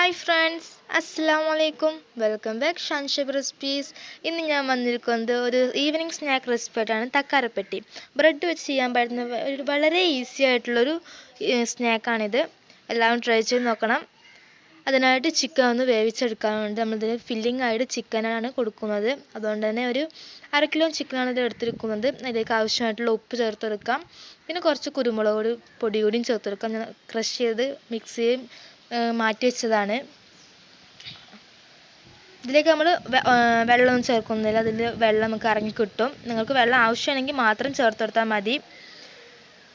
Hi friends, Assalamu alaikum. Welcome back SHANSHABI recipes. ഇന്ന് ഞാൻ വന്നിരിക്കുന്നത് ഒരു ഈവനിങ് സ്നാക്ക് റെസിപ്പി ആയിട്ടാണ് തക്കാരപ്പെട്ടി. ബ്രെഡ് വെച്ച് ചെയ്യാൻ പറ്റുന്ന ഒരു വളരെ ഈസി ആയിട്ടുള്ളൊരു സ്നാക്കാണിത്. എല്ലാവരും ട്രൈ ചെയ്ത് നോക്കണം. അതിനായിട്ട് ചിക്കൻ ഒന്ന് വേവിച്ചെടുക്കാനുണ്ട്. നമ്മളിതിൽ ഫില്ലിംഗ് ആയിട്ട് ചിക്കനാണ് കൊടുക്കുന്നത്. അതുകൊണ്ട് തന്നെ ഒരു 1/2 കിലോ ചിക്കനാണ് ഇത് എടുത്തിരിക്കുന്നത്. അതിലേക്ക് ആവശ്യമായിട്ടുള്ള ഉപ്പ് ചേർത്ത് കൊടുക്കാം. പിന്നെ കുറച്ച് കുരുമുളക് പൊടി കൂടിയും ചേർത്ത് കൊടുക്കാം. ഞാൻ ക്രഷ് ചെയ്ത് മിക്സിയിൽ മാറ്റി വെച്ചതാണ്. ഇതിലേക്ക് നമ്മൾ വെള്ളമൊന്നും ചേർക്കുന്നില്ല. അതിൽ വെള്ളം നമുക്ക് ഇറങ്ങി കിട്ടും. നിങ്ങൾക്ക് വെള്ളം ആവശ്യമാണെങ്കിൽ മാത്രം ചേർത്ത് കൊടുത്താൽ മതി.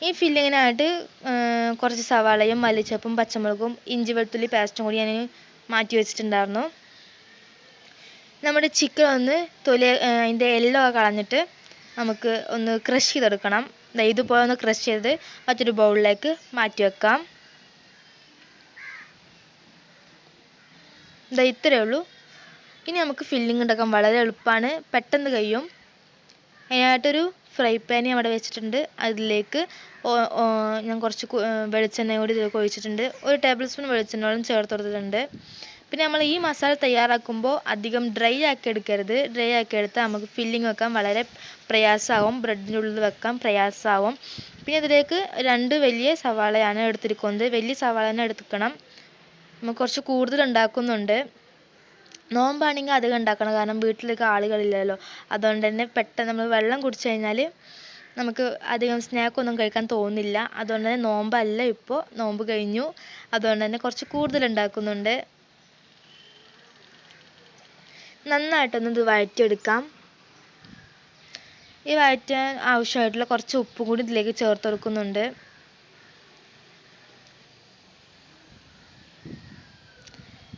ഈ ഫില്ലിങ്ങിനായിട്ട് കുറച്ച് സവാളയും മല്ലിച്ചപ്പും പച്ചമുളകും ഇഞ്ചി വെളുത്തുള്ളി പേസ്റ്റും കൂടി ഞാൻ മാറ്റി വെച്ചിട്ടുണ്ടായിരുന്നു. നമ്മുടെ ചിക്കൻ ഒന്ന് അതിൻ്റെ എല്ലോ കളഞ്ഞിട്ട് നമുക്ക് ഒന്ന് ക്രഷ് ചെയ്തെടുക്കണം. ഇതുപോലെ ഒന്ന് ക്രഷ് ചെയ്ത് മറ്റൊരു ബൗളിലേക്ക് മാറ്റി വെക്കാം. ഇത്രയേ ഉള്ളൂ. ഇനി നമുക്ക് ഫില്ലിംഗ് ഉണ്ടാക്കാൻ വളരെ എളുപ്പമാണ്, പെട്ടെന്ന് കഴിയും. അതിനായിട്ടൊരു ഫ്രൈ പാൻ അവിടെ വെച്ചിട്ടുണ്ട്. അതിലേക്ക് ഞാൻ കുറച്ച് വെളിച്ചെണ്ണ കൂടി ഇതിലേക്ക് ഒഴിച്ചിട്ടുണ്ട്. 1 ടേബിൾ സ്പൂൺ വെളിച്ചെണ്ണയോളം ചേർത്ത് കൊടുത്തിട്ടുണ്ട്. പിന്നെ നമ്മൾ ഈ മസാല തയ്യാറാക്കുമ്പോൾ അധികം ഡ്രൈ ആക്കി എടുക്കരുത്. ഡ്രൈ ആക്കി എടുത്താൽ നമുക്ക് ഫില്ലിംഗ് വെക്കാൻ വളരെ പ്രയാസമാവും, ബ്രെഡിൻ്റെ ഉള്ളിൽ വെക്കാൻ പ്രയാസമാവും. പിന്നെ ഇതിലേക്ക് 2 വലിയ സവാളയാണ് എടുത്തിരിക്കുന്നത്. വലിയ സവാള തന്നെ എടുക്കണം. നമുക്ക് കുറച്ച് കൂടുതൽ ഉണ്ടാക്കുന്നുണ്ട്. നോമ്പാണെങ്കിൽ അധികം ഉണ്ടാക്കണം, കാരണം വീട്ടിലേക്ക് ആളുകളില്ലല്ലോ. അതുകൊണ്ട് തന്നെ പെട്ടെന്ന് നമ്മൾ വെള്ളം കുടിച്ചു കഴിഞ്ഞാൽ നമുക്ക് അധികം സ്നാക്കൊന്നും കഴിക്കാൻ തോന്നില്ല. അതുകൊണ്ട് തന്നെ നോമ്പല്ല, ഇപ്പോൾ നോമ്പ് കഴിഞ്ഞു. അതുകൊണ്ട് തന്നെ കുറച്ച് കൂടുതൽ ഉണ്ടാക്കുന്നുണ്ട്. നന്നായിട്ടൊന്ന് ഇത് വഴറ്റിയെടുക്കാം. ഈ വഴറ്റാൻ ആവശ്യമായിട്ടുള്ള കുറച്ച് ഉപ്പും കൂടി ഇതിലേക്ക് ചേർത്ത് കൊടുക്കുന്നുണ്ട്.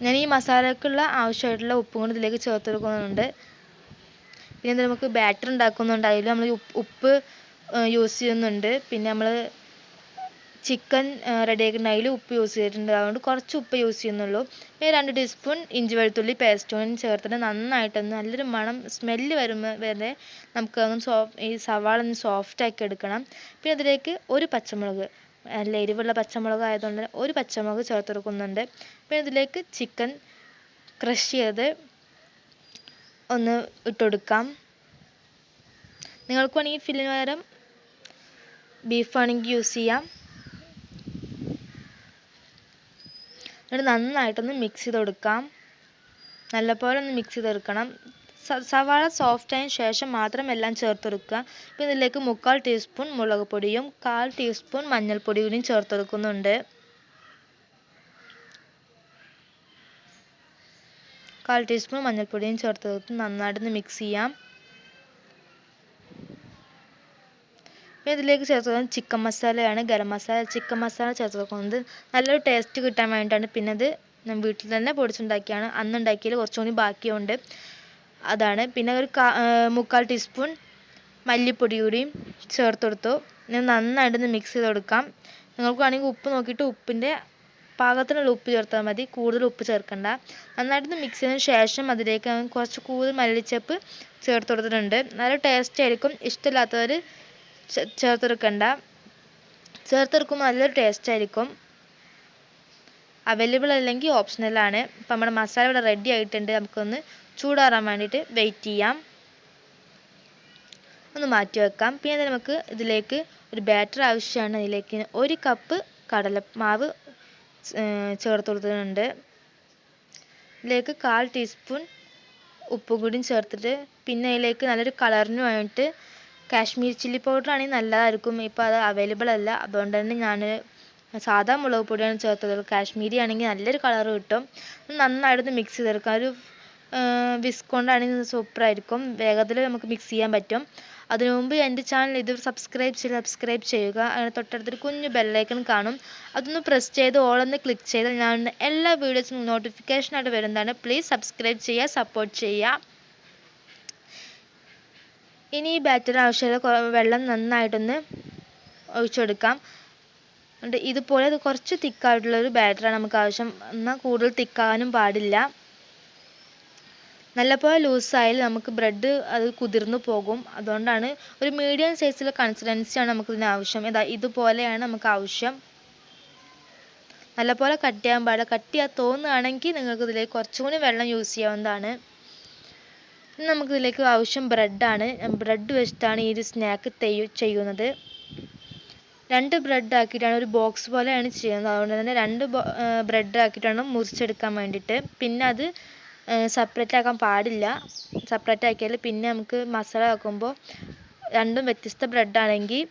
ഞാൻ ഈ മസാലക്കുള്ള ആവശ്യമായിട്ടുള്ള ഉപ്പും കൂടി ഇതിലേക്ക് ചേർത്ത് കൊടുക്കുന്നുണ്ട്. പിന്നെ നമുക്ക് ബാറ്റർ ഉണ്ടാക്കുന്നുണ്ട്. അതിൽ നമ്മൾ ഉപ്പ് യൂസ് ചെയ്യുന്നുണ്ട്. പിന്നെ നമ്മൾ ചിക്കൻ റെഡിയാക്കുന്ന അതിൽ ഉപ്പ് യൂസ് ചെയ്തിട്ടുണ്ട്. അതുകൊണ്ട് കുറച്ച് ഉപ്പ് യൂസ് ചെയ്യുന്നുള്ളൂ. പിന്നെ 2 ടീസ്പൂൺ ഇഞ്ചി വെളുത്തുള്ളി പേസ്റ്റും ചേർത്തിട്ട് നന്നായിട്ടൊന്ന് നല്ലൊരു മണം സ്മെല്ല് വരെ നമുക്കൊന്ന് ഈ സവാള ഒന്ന് സോഫ്റ്റ് ആക്കി എടുക്കണം. പിന്നെ അതിലേക്ക് 1 പച്ചമുളക്, നല്ല എരിവുള്ള പച്ചമുളക് ആയതുകൊണ്ട് 1 പച്ചമുളക് ചേർത്ത് കൊടുക്കുന്നുണ്ട്. പിന്നെ ഇതിലേക്ക് ചിക്കൻ ക്രഷ് ചെയ്ത് ഒന്ന് ഇട്ടുകൊടുക്കാം. നിങ്ങൾക്ക് വേണമെങ്കിൽ ഫില്ലിന് പകരം ബീഫ് ആണെങ്കിൽ യൂസ് ചെയ്യാം. എന്നിട്ട് നന്നായിട്ടൊന്ന് മിക്സ് ചെയ്ത് കൊടുക്കാം. നല്ലപോലെ ഒന്ന് മിക്സ് ചെയ്തെടുക്കണം. സവാള സോഫ്റ്റ് ആയതിനു ശേഷം മാത്രം എല്ലാം ചേർത്ത് കൊടുക്കുക. പിന്നെ ഇതിലേക്ക് 3/4 ടീസ്പൂൺ മുളക് പൊടിയും 1/4 ടീസ്പൂൺ മഞ്ഞൾപ്പൊടിയും ചേർത്ത് കൊടുക്കുന്നുണ്ട്. 1/4 ടീസ്പൂൺ മഞ്ഞൾപ്പൊടിയും ചേർത്ത് കൊടുത്ത് നന്നായിട്ടൊന്ന് മിക്സ് ചെയ്യാം. പിന്നെ ഇതിലേക്ക് ചേർത്ത് കൊടുക്കുന്നത് ചിക്കൻ മസാലയാണ്, ഗരം മസാല, ചിക്കൻ മസാല ചേർത്ത് കൊടുക്കുന്നത് നല്ലൊരു ടേസ്റ്റ് കിട്ടാൻ വേണ്ടിയിട്ടാണ്. പിന്നെ ഇത് ഞാൻ വീട്ടിൽ തന്നെ പൊടിച്ചുണ്ടാക്കിയാണ്. അന്നുണ്ടാക്കിയതിൽ കുറച്ചുകൂടി ബാക്കിയുണ്ട്, അതാണ്. പിന്നെ ഒരു 3/4 ടീസ്പൂൺ മല്ലിപ്പൊടി കൂടിയും ചേർത്ത് കൊടുത്തു. ഞാൻ നന്നായിട്ടൊന്ന് മിക്സ് ചെയ്ത് കൊടുക്കാം. നിങ്ങൾക്ക് വേണമെങ്കിൽ ഉപ്പ് നോക്കിയിട്ട് ഉപ്പിൻ്റെ പാകത്തിനുള്ള ഉപ്പ് ചേർത്താൽ മതി, കൂടുതൽ ഉപ്പ് ചേർക്കണ്ട. നന്നായിട്ടൊന്ന് മിക്സ് ചെയ്തതിന് ശേഷം അതിലേക്ക് കുറച്ച് കൂടുതൽ മല്ലിച്ചപ്പ് ചേർത്ത് കൊടുത്തിട്ടുണ്ട്. നല്ല ടേസ്റ്റ് ആയിരിക്കും. ഇഷ്ടമില്ലാത്തവർ ചേർത്തെടുക്കണ്ട. ചേർത്തെടുക്കുമ്പോൾ നല്ലൊരു ടേസ്റ്റ് ആയിരിക്കും. അവൈലബിൾ അല്ലെങ്കിൽ ഓപ്ഷണലാണ്. ഇപ്പം നമ്മുടെ മസാല ഇവിടെ റെഡി ആയിട്ടുണ്ട്. നമുക്കൊന്ന് ചൂടാറാൻ വേണ്ടിയിട്ട് വെയിറ്റ് ചെയ്യാം. ഒന്ന് മാറ്റി വെക്കാം. പിന്നെ നമുക്ക് ഇതിലേക്ക് ഒരു ബാറ്റർ ആവശ്യമാണ്. അതിലേക്ക് 1 കപ്പ് കടലമാവ് ചേർത്ത് കൊടുത്തിട്ടുണ്ട്. ഇതിലേക്ക് 1/4 ടീസ്പൂൺ ഉപ്പും കൂടിയും ചേർത്തിട്ട്, പിന്നെ അതിലേക്ക് നല്ലൊരു കളറിന് വേണ്ടിയിട്ട് കാശ്മീരി ചില്ലി പൗഡർ ആണെങ്കിൽ നല്ലതായിരിക്കും. ഇപ്പോൾ അത് അവൈലബിൾ അല്ല, അതുകൊണ്ട് തന്നെ ഞാൻ സാധാ മുളക് പൊടിയാണ് ചേർത്തത്. കാശ്മീരി ആണെങ്കിൽ നല്ലൊരു കളർ കിട്ടും. നന്നായിട്ടൊന്ന് മിക്സ് ചെയ്തെടുക്കാം. ഒരു വിസ്ക് കൊണ്ടാണെങ്കിൽ സൂപ്പറായിരിക്കും, വേഗത്തിൽ നമുക്ക് മിക്സ് ചെയ്യാൻ പറ്റും. അതിനു മുമ്പ് എൻ്റെ ചാനൽ ഇത് സബ്സ്ക്രൈബ് ചെയ്യുക. അതിന് തൊട്ടടുത്തൊരു കുഞ്ഞു ബെല്ലൈക്കൺ കാണും, അതൊന്ന് പ്രസ് ചെയ്ത് ഓളൊന്ന് ക്ലിക്ക് ചെയ്ത് ഞാൻ എല്ലാ വീഡിയോസും നോട്ടിഫിക്കേഷനായിട്ട് വരുന്നതാണ്. പ്ലീസ് സബ്സ്ക്രൈബ് ചെയ്യുക, സപ്പോർട്ട് ചെയ്യുക. ഇനി ഈ ബാറ്റർ ആവശ്യമുള്ള വെള്ളം നന്നായിട്ടൊന്ന് ഒഴിച്ചെടുക്കാം. എന്നിട്ട് ഇതുപോലെ അത് കുറച്ച് തിക്കായിട്ടുള്ളൊരു ബാറ്ററാണ് നമുക്ക് ആവശ്യം. എന്നാൽ കൂടുതൽ തിക്കാകാനും പാടില്ല. നല്ലപോലെ ലൂസായാൽ നമുക്ക് ബ്രെഡ് അത് കുതിർന്നു പോകും. അതുകൊണ്ടാണ് ഒരു മീഡിയം സൈസിലെ കൺസിസ്റ്റൻസിയാണ് നമുക്കിതിന് ആവശ്യം. ഇതുപോലെയാണ് നമുക്ക് ആവശ്യം. നല്ലപോലെ കട്ട് ചെയ്യാൻ പാടില്ല. കട്ട് ചെയ്യാൻ തോന്നുകയാണെങ്കിൽ നിങ്ങൾക്ക് ഇതിലേക്ക് കുറച്ചും കൂടി വെള്ളം യൂസ് ചെയ്യാവുന്നതാണ്. ഇനി നമുക്ക് ഇതിലേക്ക് ആവശ്യം ബ്രെഡാണ്. ബ്രെഡ് വെച്ചിട്ടാണ് ഈ ഒരു സ്നാക്ക് ചെയ്യുന്നത്. 2 ബ്രെഡ് ആക്കിയിട്ടാണ് ഒരു ബോക്സ് പോലെയാണ് ചെയ്യുന്നത്. അതുകൊണ്ട് തന്നെ 2 ബ്രെഡ് ആക്കിയിട്ടാണ് മുറിച്ചെടുക്കാൻ വേണ്ടിയിട്ട്. പിന്നെ അത് സെപ്പറേറ്റ് ആക്കാൻ പാടില്ല. സെപ്പറേറ്റ് ആക്കിയാൽ പിന്നെ നമുക്ക് മസാല ആക്കുമ്പോൾ രണ്ടും വ്യത്യസ്ത ബ്രെഡാണെങ്കിൽ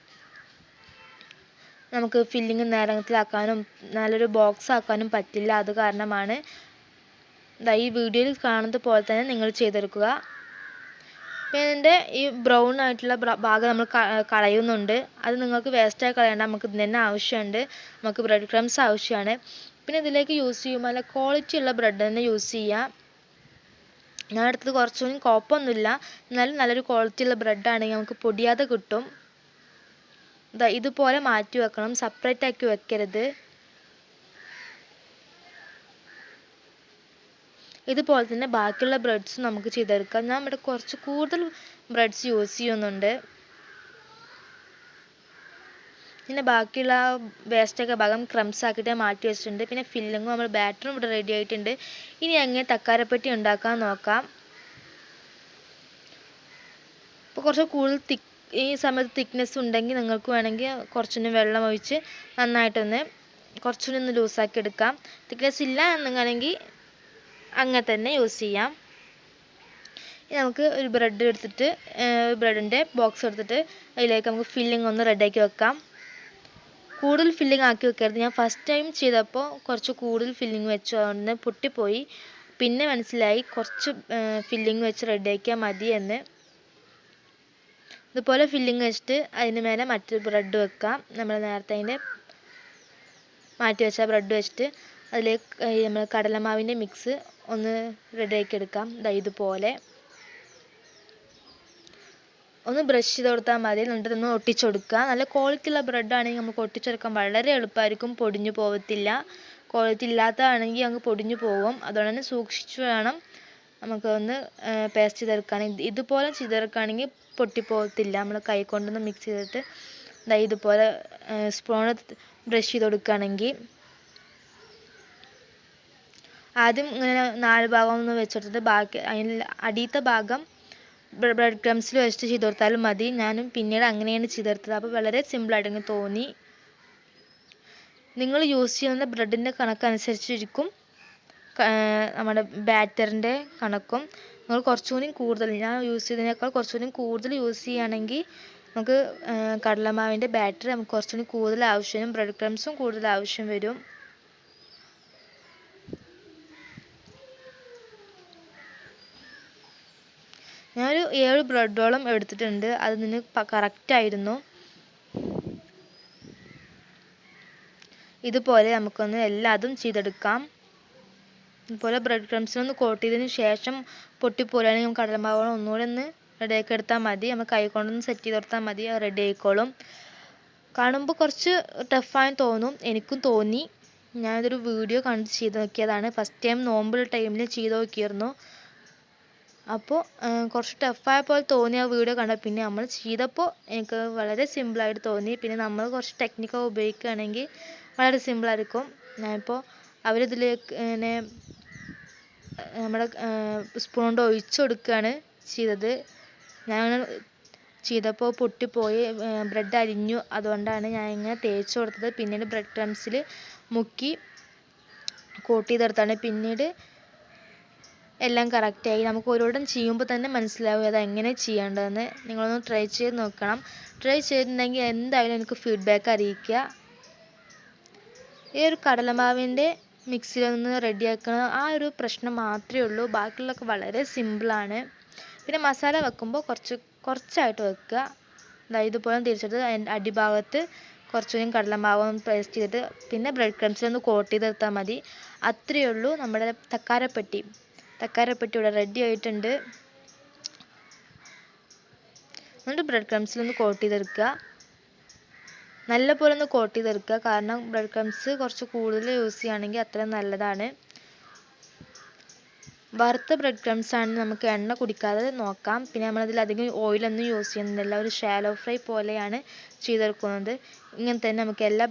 നമുക്ക് ഫില്ലിങ് നേരത്തിലാക്കാനും നല്ലൊരു ബോക്സ് ആക്കാനും പറ്റില്ല. അത് കാരണമാണ് ഈ വീഡിയോയിൽ കാണുന്നത് പോലെ തന്നെ നിങ്ങൾ ചെയ്തെടുക്കുക. പിന്നെ ഇതിൻ്റെ ഈ ബ്രൗൺ ആയിട്ടുള്ള ഭാഗം നമ്മൾ കളയുന്നുണ്ട്. അത് നിങ്ങൾക്ക് വേസ്റ്റായി കളയേണ്ട. നമുക്ക് ഇതിന് തന്നെ ആവശ്യമുണ്ട്. നമുക്ക് ബ്രെഡ് ക്രംസ് ആവശ്യമാണ്. പിന്നെ ഇതിലേക്ക് യൂസ് ചെയ്യുമ്പോൾ നല്ല ക്വാളിറ്റി ഉള്ള ബ്രെഡ് തന്നെ യൂസ് ചെയ്യുക. ഞാൻ എടുത്തത് കുറച്ചൊന്നും കുഴപ്പമൊന്നുമില്ല, എന്നാലും നല്ലൊരു ക്വാളിറ്റി ഉള്ള ബ്രെഡാണെങ്കിൽ നമുക്ക് പൊടിയാതെ കിട്ടും. ഇതുപോലെ മാറ്റി വെക്കണം, സെപ്പറേറ്റ് ആക്കി വെക്കരുത്. ഇതുപോലെ തന്നെ ബാക്കിയുള്ള ബ്രെഡ്സും നമുക്ക് ചെയ്തെടുക്കാം. ഞാൻ ഇവിടെ കുറച്ച് കൂടുതൽ ബ്രെഡ്സ് യൂസ് ചെയ്യുന്നുണ്ട്. പിന്നെ ബാക്കിയുള്ള വേസ്റ്റൊക്കെ ഭാഗം ക്രംസ് ആക്കിയിട്ട് മാറ്റി വെച്ചിട്ടുണ്ട്. പിന്നെ ഫില്ലിങ്ങും നമ്മൾ ബാറ്ററും ഇവിടെ റെഡി ആയിട്ടുണ്ട്. ഇനി എങ്ങനെ തക്കാരപ്പെട്ടി ഉണ്ടാക്കാൻ നോക്കാം. അപ്പോൾ കുറച്ച് കൂടുതൽ ഈ സമയത്ത് തിക്നെസ് ഉണ്ടെങ്കിൽ നിങ്ങൾക്ക് വേണമെങ്കിൽ കുറച്ചൊന്ന് വെള്ളം ഒഴിച്ച് നന്നായിട്ടൊന്ന് കുറച്ചുകൂടി ഒന്ന് ലൂസാക്കി എടുക്കാം. തിക്നെസ് ഇല്ല എന്നുണ്ടെങ്കിൽ അങ്ങനെ തന്നെ യൂസ് ചെയ്യാം. ഇനി നമുക്ക് ഒരു ബ്രെഡ് എടുത്തിട്ട് ബ്രെഡിൻ്റെ ബോക്സ് എടുത്തിട്ട് അതിലേക്ക് നമുക്ക് ഫില്ലിംഗ് ഒന്ന് റെഡിയാക്കി വെക്കാം. കൂടുതൽ ഫില്ലിംഗ് ആക്കി വെക്കരുത്. ഞാൻ ഫസ്റ്റ് ടൈം ചെയ്തപ്പോൾ കുറച്ച് കൂടുതൽ ഫില്ലിംഗ് വെച്ചു, അതുകൊണ്ട് പൊട്ടിപ്പോയി. പിന്നെ മനസ്സിലായി കുറച്ച് ഫില്ലിംഗ് വെച്ച് റെഡിയാക്കിയാൽ മതി എന്ന്. ഇതുപോലെ ഫില്ലിംഗ് വെച്ചിട്ട് അതിന് മേലെ മറ്റൊരു ബ്രെഡ് വെക്കാം. നമ്മൾ നേരത്തെ അതിൻ്റെ മാറ്റി വെച്ച ബ്രെഡ് വെച്ചിട്ട് അതിലേക്ക് നമ്മൾ കടലമാവിൻ്റെ മിക്സ് ഒന്ന് റെഡിയാക്കി എടുക്കാം. ഇതുപോലെ ഒന്ന് ബ്രഷ് ചെയ്ത് കൊടുത്താൽ മതി. എന്നിട്ട് ഒന്ന് ഒട്ടിച്ചു കൊടുക്കുക. നല്ല ക്വാളിറ്റി ഉള്ള ബ്രെഡാണെങ്കിൽ നമുക്ക് ഒട്ടിച്ചെടുക്കാൻ വളരെ എളുപ്പമായിരിക്കും, പൊടിഞ്ഞു പോകത്തില്ല. ക്വാളിറ്റി ഇല്ലാത്തതാണെങ്കിൽ അങ്ങ് പൊടിഞ്ഞു പോകും. അതുകൊണ്ട് തന്നെ സൂക്ഷിച്ച് വേണം നമുക്ക് ഒന്ന് പേസ്റ്റ് ചെയ്തെടുക്കാൻ. ഇതുപോലെ ചെയ്തെടുക്കുകയാണെങ്കിൽ പൊട്ടിപ്പോകത്തില്ല. നമ്മൾ കൈ കൊണ്ടൊന്ന് മിക്സ് ചെയ്തിട്ട് ഇതുപോലെ സ്പൂൺ ബ്രഷ് ചെയ്ത് കൊടുക്കുകയാണെങ്കിൽ. ആദ്യം ഇങ്ങനെ 4 ഭാഗം ഒന്ന് വെച്ചെടുത്തിട്ട് ബാക്കി അതിൽ അടിയത്തെ ഭാഗം ബ്രെഡ് ക്രംസിൽ വെച്ചിട്ട് ചെയ്ത് കൊടുത്താലും മതി. ഞാനും പിന്നീട് അങ്ങനെയാണ് ചെയ്തെടുത്തത്. അപ്പോൾ വളരെ സിമ്പിളായിട്ട് തോന്നി. നിങ്ങൾ യൂസ് ചെയ്യുന്ന ബ്രെഡിൻ്റെ കണക്കനുസരിച്ചിരിക്കും നമ്മുടെ ബാറ്ററിൻ്റെ കണക്കും. നിങ്ങൾ കുറച്ചുകൂടി കൂടുതൽ, ഞാൻ യൂസ് ചെയ്തതിനേക്കാൾ കുറച്ചുകൂടി കൂടുതൽ യൂസ് ചെയ്യുകയാണെങ്കിൽ നമുക്ക് കടലമാവിൻ്റെ ബാറ്ററി നമുക്ക് കുറച്ചുകൂടി കൂടുതൽ ആവശ്യം വരും, ബ്രെഡ് ക്രംസും കൂടുതൽ ആവശ്യം വരും. ഞാനൊരു 7 ബ്രെഡോളം എടുത്തിട്ടുണ്ട്. അത് നിന്ന് കറക്റ്റായിരുന്നു. ഇതുപോലെ നമുക്കൊന്ന് എല്ലാതും ചെയ്തെടുക്കാം. ഇതുപോലെ ബ്രെഡ് ക്രംസിലൊന്ന് കോട്ട് ചെയ്തതിന് ശേഷം പൊട്ടിപ്പോലാണെങ്കിൽ നമുക്ക് കടലമാവോളം ഒന്നുകൂടെ ഒന്ന് റെഡിയാക്കി എടുത്താൽ മതി. നമ്മൾ കൈ കൊണ്ടൊന്ന് സെറ്റ് ചെയ്ത് കൊടുത്താൽ മതി, അത് റെഡി ആയിക്കോളും. കാണുമ്പോൾ കുറച്ച് ടഫായി തോന്നും, എനിക്കും തോന്നി. ഞാനിതൊരു വീഡിയോ കണ്ട് ചെയ്ത് നോക്കിയതാണ്. ഫസ്റ്റ് ടൈം നോമ്പുള്ള ടൈമിൽ ചെയ്ത് നോക്കിയിരുന്നു. അപ്പോൾ കുറച്ച് ടഫായ പോലെ തോന്നിയ വീഡിയോ കണ്ട പിന്നെ നമ്മൾ ചെയ്തപ്പോൾ എനിക്ക് വളരെ സിമ്പിളായിട്ട് തോന്നി. പിന്നെ നമ്മൾ കുറച്ച് ടെക്നിക്കൊക്കെ ഉപയോഗിക്കുകയാണെങ്കിൽ വളരെ സിമ്പിളായിരിക്കും. ഞാനിപ്പോൾ അവരിതിലേക്ക് ഇങ്ങനെ നമ്മുടെ സ്പൂൺ കൊണ്ട് ഒഴിച്ചു കൊടുക്കുകയാണ് ചെയ്തത്. ഞാൻ ചെയ്തപ്പോൾ പൊട്ടിപ്പോയി, ബ്രെഡ് അരിഞ്ഞു. അതുകൊണ്ടാണ് ഞാൻ ഇങ്ങനെ തേച്ച് കൊടുത്തത്. പിന്നീട് ബ്രെഡ് ക്രംസിൽ മുക്കി കോട്ട് ചെയ്തെടുത്താണ്. പിന്നീട് എല്ലാം കറക്റ്റായി. നമുക്ക് ഒരുവട്ടം ചെയ്യുമ്പോൾ തന്നെ മനസ്സിലാവും അത് എങ്ങനെ ചെയ്യേണ്ടതെന്ന്. നിങ്ങളൊന്ന് ട്രൈ ചെയ്ത് നോക്കണം. ട്രൈ ചെയ്തിട്ടുണ്ടെങ്കിൽ എന്തായാലും എനിക്ക് ഫീഡ്ബാക്ക് അറിയിക്കുക. ഈ ഒരു കടലമാവിൻ്റെ മിക്സിയിലൊന്ന് റെഡിയാക്കണ ആ ഒരു പ്രശ്നം മാത്രമേ ഉള്ളൂ. ബാക്കിയുള്ളതൊക്കെ വളരെ സിമ്പിളാണ്. പിന്നെ മസാല വെക്കുമ്പോൾ കുറച്ചായിട്ട് വെക്കുക. ഇതുപോലെ തിരിച്ചിട്ട് അടിഭാഗത്ത് കുറച്ചുകൂടി കടലമാവ് പേസ്റ്റ് ചെയ്തിട്ട് പിന്നെ ബ്രെഡ് ക്രംസിലൊന്ന് കോട്ട് ചെയ്തെടുത്താൽ മതി. അത്രയേ ഉള്ളൂ. നമ്മുടെ തക്കാരപ്പെട്ടി ഇവിടെ റെഡി ആയിട്ടുണ്ട്. എന്നിട്ട് ബ്രെഡ് ക്രംസിലൊന്ന് കോട്ട് ചെയ്തെടുക്കുക. നല്ലപോലെ ഒന്ന് കോട്ട് ചെയ്തെടുക്കുക. കാരണം ബ്രെഡ് ക്രംസ് കുറച്ച് കൂടുതൽ യൂസ് ചെയ്യുകയാണെങ്കിൽ അത്രയും നല്ലതാണ്. വറുത്ത ബ്രെഡ് ക്രംസ് ആണെങ്കിൽ നമുക്ക് എണ്ണ കുടിക്കാതെ നോക്കാം. പിന്നെ നമ്മളതിൽ അധികം ഓയിലൊന്നും യൂസ് ചെയ്യുന്നില്ല. ഒരു ഷാലോ ഫ്രൈ പോലെയാണ് ചെയ്തെടുക്കുന്നത്. ഇങ്ങനെ തന്നെ നമുക്ക് എല്ലാ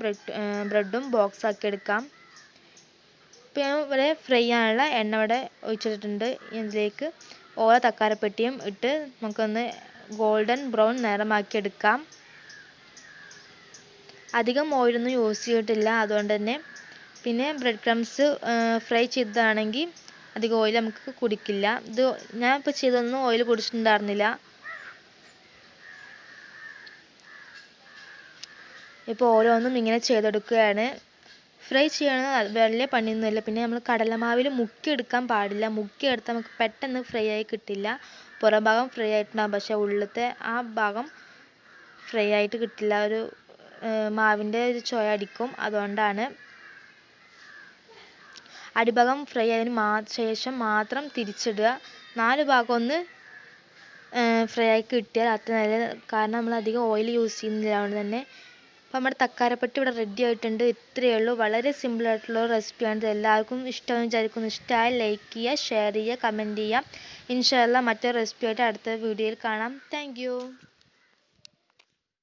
ബ്രെഡും ബോക്സ് ആക്കി എടുക്കാം. ഇപ്പോൾ ഞാൻ ഇവിടെ ഫ്രൈ ചെയ്യാനുള്ള എണ്ണ ഇവിടെ ഒഴിച്ചിട്ടുണ്ട്. ഇതിലേക്ക് ഓരോ തക്കാരപ്പെട്ടിയും ഇട്ട് നമുക്കൊന്ന് ഗോൾഡൻ ബ്രൗൺ നിറമാക്കിയെടുക്കാം. അധികം ഓയിലൊന്നും യൂസ് ചെയ്തിട്ടില്ല, അതുകൊണ്ട് തന്നെ. പിന്നെ ബ്രെഡ് ക്രംസ് ഫ്രൈ ചെയ്തതാണെങ്കിൽ അധികം ഓയിൽ നമുക്ക് കുടിക്കില്ല. ഇത് ഞാൻ ഇപ്പോൾ ചെയ്തൊന്നും ഓയിൽ കുടിച്ചിട്ടുണ്ടായിരുന്നില്ല. ഇപ്പോൾ ഓരോന്നും ഇങ്ങനെ ചെയ്തെടുക്കുകയാണ്. ഫ്രൈ ചെയ്യണമെന്ന് വലിയ പണിയൊന്നുമില്ല. പിന്നെ നമ്മൾ കടലമാവിൽ മുക്കിയെടുക്കാൻ പാടില്ല. മുക്കിയെടുത്താൽ നമുക്ക് പെട്ടെന്ന് ഫ്രൈ ആയി കിട്ടില്ല. പുറം ഭാഗം ഫ്രൈ ആയിട്ടുണ്ടാകും, പക്ഷേ ഉള്ളിലത്തെ ആ ഭാഗം ഫ്രൈ ആയിട്ട് കിട്ടില്ല. ഒരു മാവിൻ്റെ ഒരു ചൊയ അടിക്കും. അതുകൊണ്ടാണ് അടിഭാഗം ഫ്രൈ ആയതിന് ശേഷം മാത്രം തിരിച്ചിടുക. 4 ഭാഗം ഒന്ന് ഫ്രൈ ആയി കിട്ടിയാൽ അത്ര നല്ലത്. കാരണം നമ്മൾ അധികം ഓയിൽ യൂസ് ചെയ്യുന്നില്ല, അതുകൊണ്ട് തന്നെ. അപ്പോൾ നമ്മുടെ തക്കാരപ്പെട്ടി ഇവിടെ റെഡി ആയിട്ടുണ്ട്. ഇത്രയേ ഉള്ളൂ. വളരെ സിമ്പിൾ ആയിട്ടുള്ള റെസിപ്പിയാണ്. ഇത് എല്ലാവർക്കും ഇഷ്ടമെന്ന് വിചാരിക്കുന്നു. ഇഷ്ടമായി ലൈക്ക് ചെയ്യുക, ഷെയർ ചെയ്യുക, കമൻറ്റ് ചെയ്യുക. ഇൻഷാ അല്ലാഹ് മറ്റൊരു റെസിപ്പിയായിട്ട് അടുത്ത വീഡിയോയിൽ കാണാം. Thank you.